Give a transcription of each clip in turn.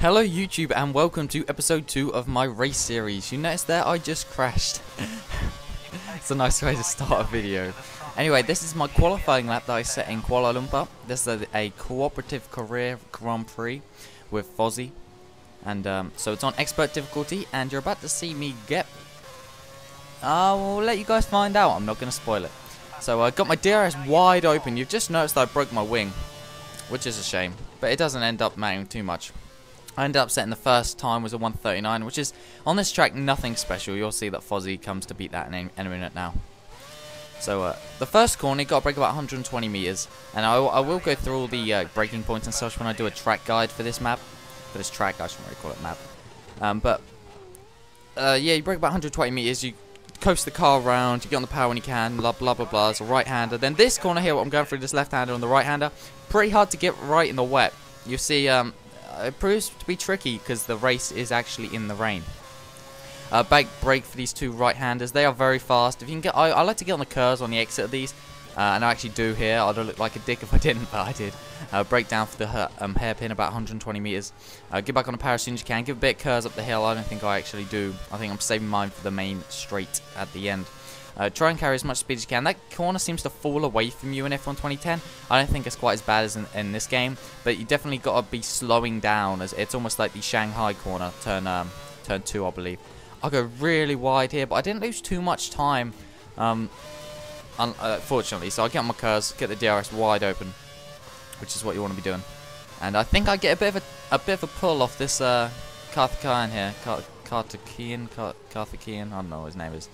Hello YouTube and welcome to episode 2 of my race series. You noticed there I just crashed. It's a nice way to start a video. Anyway, this is my qualifying lap that I set in Kuala Lumpur. This is a cooperative career Grand Prix with Fozzie. And so it's on expert difficulty and you're about to see me get... I'll let you guys find out, I'm not going to spoil it. So I got my DRS wide open. You've just noticed that I broke my wing, which is a shame. But it doesn't end up mattering too much. I ended up setting the first time was a 1:39, which is on this track nothing special. You'll see that Fozzie comes to beat that in a minute now. So the first corner, you got to brake about 120 meters, and I will go through all the braking points and such when I do a track guide for this map. For this track, I shouldn't really call it map. Yeah, you brake about 120 meters. You coast the car around. You get on the power when you can. Blah blah blah blah. It's a right-hander. Then this corner here, what I'm going through, this left-hander on the right-hander, pretty hard to get right in the wet. You see, it proves to be tricky because the race is actually in the rain. Back brake for these two right-handers. They are very fast. If you can get, I like to get on the curves on the exit of these, and I actually do here. I'd look like a dick if I didn't, but I did. Brake down for the hairpin about 120 meters. Get back on the power as soon as you can. Give a bit of curves up the hill. I don't think I actually do. I think I'm saving mine for the main straight at the end. Try and carry as much speed as you can. That corner seems to fall away from you in F1 2010. I don't think it's quite as bad as in this game, but you definitely got to be slowing down. As it's almost like the Shanghai corner, turn 2, I believe. I go really wide here, but I didn't lose too much time, fortunately. So I get on my curves, get the DRS wide open, which is what you want to be doing. And I think I get a bit of a pull off this Karthikeyan here, Karthikeyan, I don't know what his name is.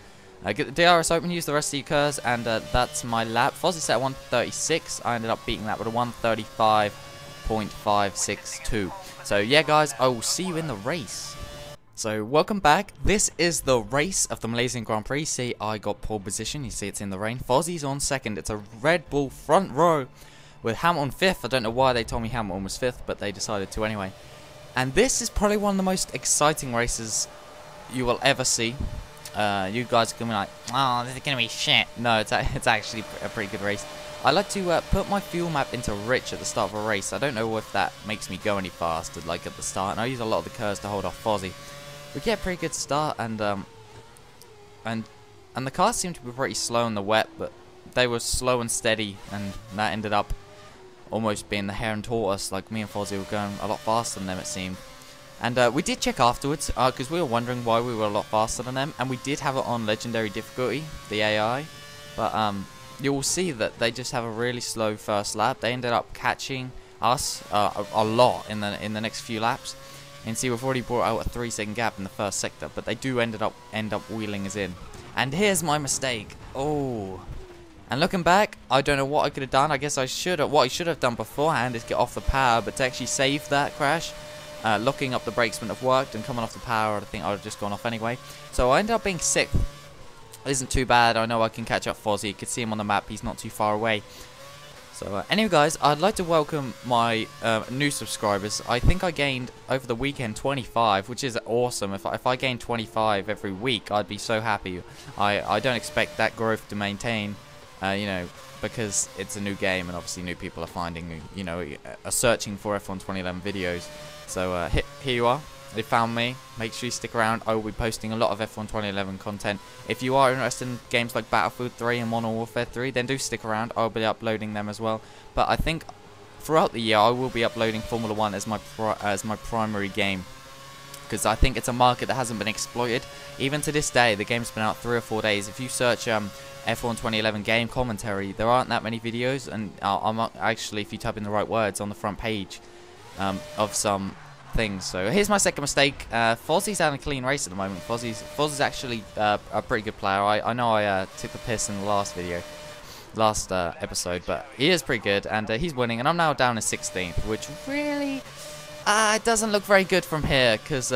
Get the DRS open, use the rest of your curves, and that's my lap. Fozzie set at 136. I ended up beating that with a 135.562. So yeah, guys, I will see you in the race. So welcome back. This is the race of the Malaysian Grand Prix. See, I got pole position. You see, it's in the rain. Fozzie's on second. It's a Red Bull front row with Hamilton fifth. I don't know why they told me Hamilton was fifth, but they decided to anyway. And this is probably one of the most exciting races you will ever see. You guys are going to be like, oh, this is going to be shit. No, it's actually a pretty good race. I like to put my fuel map into rich at the start of a race. I don't know if that makes me go any faster, like at the start. And I use a lot of the curves to hold off Fozzie. We get a pretty good start, and the cars seemed to be pretty slow in the wet, but they were slow and steady, and that ended up almost being the hare and tortoise. Like me and Fozzie were going a lot faster than them, it seemed. And we did check afterwards, because we were wondering why we were a lot faster than them, and we did have it on legendary difficulty, the AI, but you will see that they just have a really slow first lap. They ended up catching us a lot in the next few laps, and see, we've already brought out a 3-second gap in the first sector, but they do end up wheeling us in. And here's my mistake. Oh. And looking back, I don't know what I could have done. I guess what I should have done beforehand is get off the power, but to actually save that crash, locking up the brakes wouldn't have worked, and coming off the power, I think I would have just gone off anyway. So I ended up being 6th. Isn't too bad. I know I can catch up Fozzie. You can see him on the map. He's not too far away. So anyway, guys, I'd like to welcome my new subscribers. I think I gained over the weekend 25, which is awesome. If I gained 25 every week, I'd be so happy. I don't expect that growth to maintain, you know, because it's a new game, and obviously new people are finding, you know, are searching for F1 2011 videos. So here you are. They found me. Make sure you stick around. I will be posting a lot of F1 2011 content. If you are interested in games like Battlefield 3 and Modern Warfare 3, then do stick around. I'll be uploading them as well. But I think throughout the year I will be uploading Formula 1 as my primary game, because I think it's a market that hasn't been exploited. Even to this day, the game's been out 3 or 4 days. If you search F1 2011 game commentary, there aren't that many videos, and I'm actually, if you type in the right words, on the front page of some things. So here's my second mistake. Fozzie's having a clean race at the moment. Fozzie's actually a pretty good player. I know I took the piss in the last episode, but he is pretty good, and he's winning, and I'm now down in 16th, which really it doesn't look very good from here, because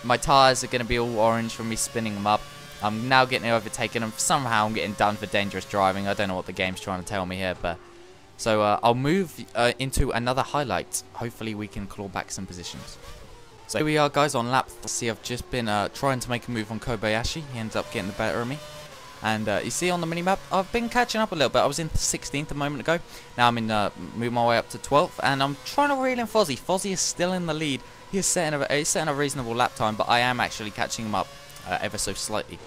my tyres are going to be all orange from me spinning them up. I'm now getting overtaken, and somehow I'm getting done for dangerous driving. I don't know what the game's trying to tell me here, but so I'll move into another highlight. Hopefully we can claw back some positions. So here we are, guys, on lap. See, I've just been trying to make a move on Kobayashi. He ends up getting the better of me. And you see on the minimap, I've been catching up a little bit. I was in 16th a moment ago. Now I'm in moving my way up to 12th, and I'm trying to reel in Fozzie. Fozzie is still in the lead. He's setting a reasonable lap time, but I am actually catching him up ever so slightly.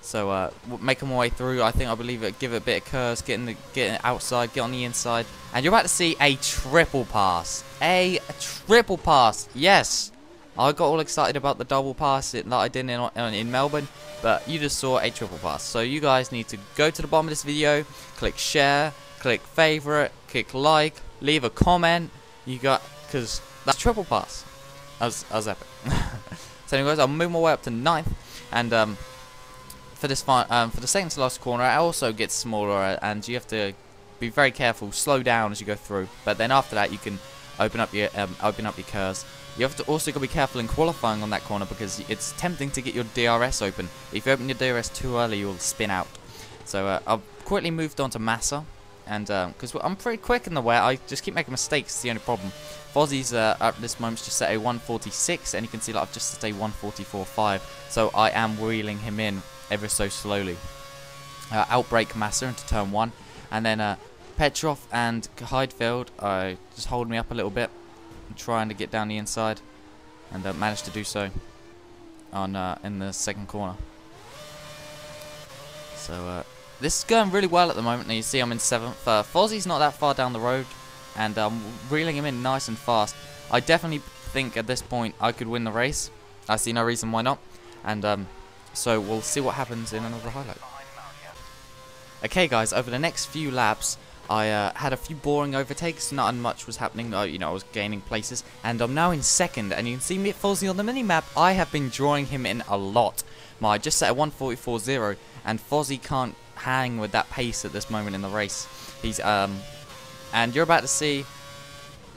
So making my way through, I believe it, give it a bit of curves, getting outside, get on the inside, and you're about to see a triple pass. A triple pass, yes. I got all excited about the double pass that I did in Melbourne, but you just saw a triple pass. So you guys need to go to the bottom of this video, click share, click favorite, click like, leave a comment. Because that's triple pass. That was epic. So anyways, I'll move my way up to 9th, and for the second to last corner, it also gets smaller, and you have to be very careful, slow down as you go through. But then after that, you can open up your curves. You have to also be careful in qualifying on that corner, because it's tempting to get your DRS open. If you open your DRS too early, you'll spin out. So I've quickly moved on to Massa, and because I'm pretty quick in the wet, I just keep making mistakes. It's the only problem. Fozzie's at this moment just set a 146, and you can see that I've just set a 144.5. So I am wheeling him in ever so slowly. Outbrake Massa into turn 1, and then Petrov and Heidfeld just hold me up a little bit. I'm trying to get down the inside, and managed to do so on in the second corner. So this is going really well at the moment. Now you see I'm in 7th. Fozzie's not that far down the road, and I'm reeling him in nice and fast. I definitely think at this point I could win the race. I see no reason why not, and so we'll see what happens in another highlight. Okay guys, over the next few laps, I had a few boring overtakes, not much was happening. You know, I was gaining places, and I'm now in 2nd, and you can see me at Fozzie on the minimap. I have been drawing him in a lot. I just set a 144.0, and Fozzie can't hang with that pace at this moment in the race. He's and you're about to see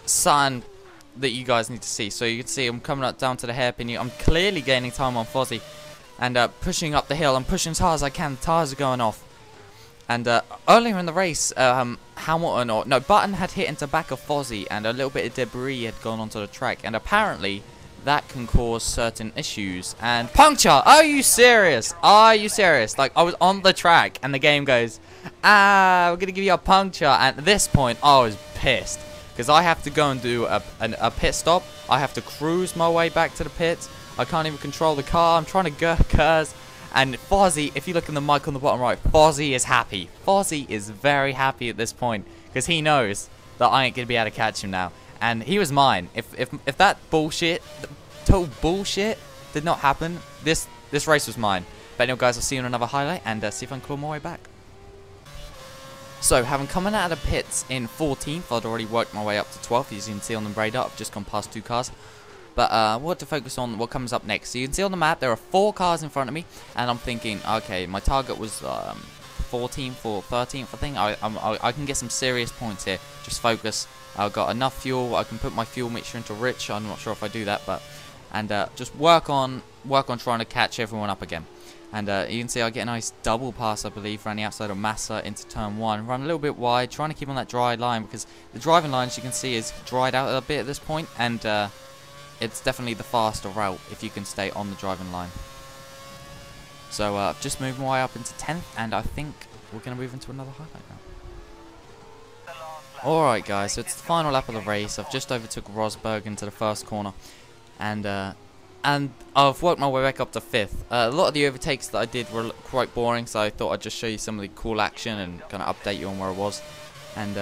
something that you guys need to see. So you can see I'm coming up down to the hairpin. I'm clearly gaining time on Fozzie, and pushing up the hill. I'm pushing as hard as I can. The tires are going off. And earlier in the race, Button had hit into back of Fozzie, and a little bit of debris had gone onto the track, and apparently that can cause certain issues. And puncture! Are you serious? Are you serious? Like, I was on the track, and the game goes, we're gonna give you a puncture. And at this point, I was pissed, because I have to go and do a pit stop. I have to cruise my way back to the pits. I can't even control the car. I'm trying to go curves. And Fozzie, if you look in the mic on the bottom right, Fozzie is happy. Fozzie is very happy at this point, because he knows that I ain't going to be able to catch him now. And he was mine. If that bullshit, total bullshit, did not happen, this race was mine. But anyway guys, I'll see you in another highlight, and see if I can claw my way back. So, having come out of the pits in 14th, I'd already worked my way up to 12th. As you can see on the radar, I've just gone past 2 cars. But what to focus on, what comes up next. So you can see on the map, there are 4 cars in front of me, and I'm thinking, okay, my target was 14th or 13th, I think. I can get some serious points here. Just focus. I've got enough fuel. I can put my fuel mixture into rich. I'm not sure if I do that, but just work on trying to catch everyone up again. And you can see I get a nice double pass, I believe, around the outside of Massa into turn 1. Run a little bit wide, trying to keep on that dry line, because the driving line, as you can see, is dried out a bit at this point, and it's definitely the faster route if you can stay on the driving line. So I've just moved my way up into 10th, and I think we're going to move into another highlight now. Alright guys, so it's the final lap of the race. I've just overtook Rosberg into the first corner, and I've worked my way back up to 5th. A lot of the overtakes that I did were quite boring, so I thought I'd just show you some of the cool action and kind of update you on where I was. And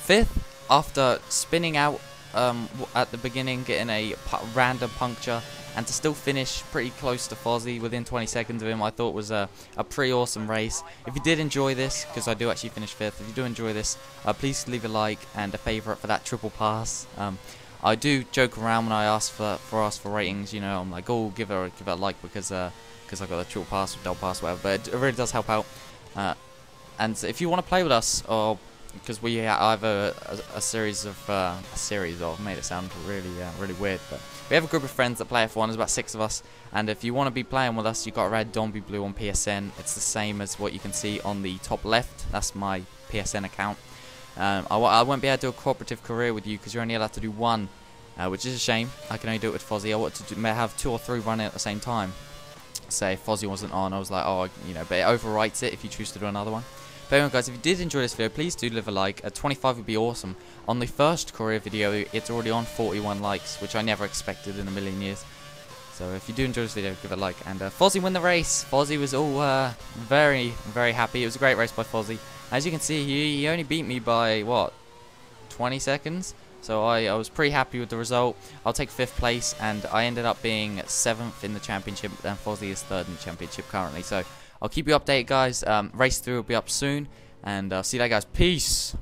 5th, after spinning out at the beginning, getting a random puncture, and to still finish pretty close to Fozzie, within 20 seconds of him, I thought was a pretty awesome race. If you did enjoy this, because I do actually finish 5th, if you do enjoy this, please leave a like and a favourite for that triple pass. I do joke around when I ask for ratings, you know, I'm like, oh, give it a like because I got a triple pass or double pass, whatever, but it really does help out. And if you want to play with us, or because we have a series of made it sound really weird, but we have a group of friends that play F1. There's about 6 of us, and if you want to be playing with us, you got Red Dombey Blue on PSN. It's the same as what you can see on the top left. That's my PSN account. I won't be able to do a cooperative career with you because you're only allowed to do 1, which is a shame. I can only do it with Fozzie. I want to have 2 or 3 running at the same time. say Fozzie wasn't on. I was like, oh, you know, but it overwrites it if you choose to do another one. But anyway, guys, if you did enjoy this video, please do leave a like. 25 would be awesome. On the first Korea video, it's already on 41 likes, which I never expected in a million years. So if you do enjoy this video, give it a like. And Fozzie won the race. Fozzie was all very, very happy. It was a great race by Fozzie. As you can see, he only beat me by, what, 20 seconds? So I was pretty happy with the result. I'll take 5th place, and I ended up being 7th in the championship, and Fozzie is 3rd in the championship currently. So I'll keep you updated, guys. Race 3 will be up soon, and see you later, guys. Peace!